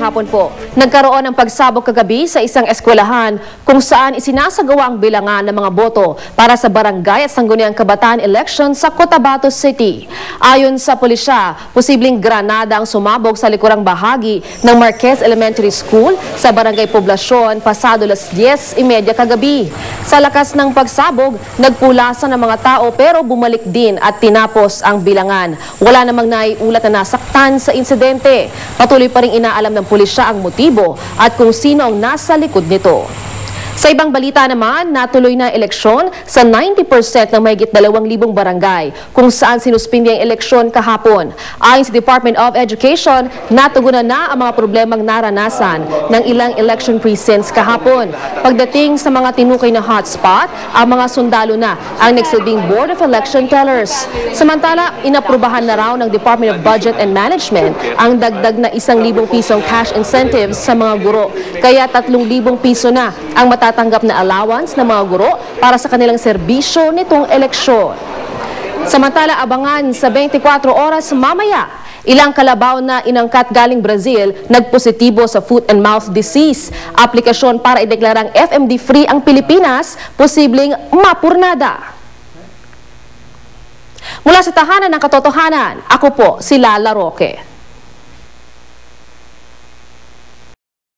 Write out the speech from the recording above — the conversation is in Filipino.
hapon po. Nagkaroon ng pagsabog kagabi sa isang eskwelahan kung saan isinasagawa ang bilangan ng mga boto para sa barangay at sangguniang kabataan election sa Cotabato City. Ayon sa pulisya, posibleng granada ang sumabog sa likurang bahagi ng Marquez Elementary School sa Barangay Poblacion pasado 10:30 kagabi. Sa lakas ng pagsabog, nagpulasan ng mga tao pero bumalik din at tinapos ang bilangan. Wala namang naiulat na nasaktan sa insidente. Patuloy pa rin inaalam ng pulisya ang motibo at kung sino ang nasa likod nito. Sa ibang balita naman, natuloy na eleksyon sa 90% ng mahigit 2,000 barangay kung saan sinuspindi ang eleksyon kahapon. Ayon sa Department of Education, natugunan na ang mga problemang naranasan ng ilang election precincts kahapon. Pagdating sa mga tinukay na hotspot, ang mga sundalo na ang nagsilbing Board of Election Tellers. Samantala, inaprubahan na raw ng Department of Budget and Management ang dagdag na 1,000 pisong cash incentives sa mga guro. Kaya 3,000 piso na ang tatanggap na allowance ng mga guro para sa kanilang serbisyo nitong eleksyon. Samantala, abangan sa 24 oras mamaya, ilang kalabaw na inangkat galing Brazil nagpositibo sa foot and mouth disease. Aplikasyon para ideklarang FMD-free ang Pilipinas, posibleng mapurnada. Mula sa tahanan ng katotohanan, ako po si Lala Roque.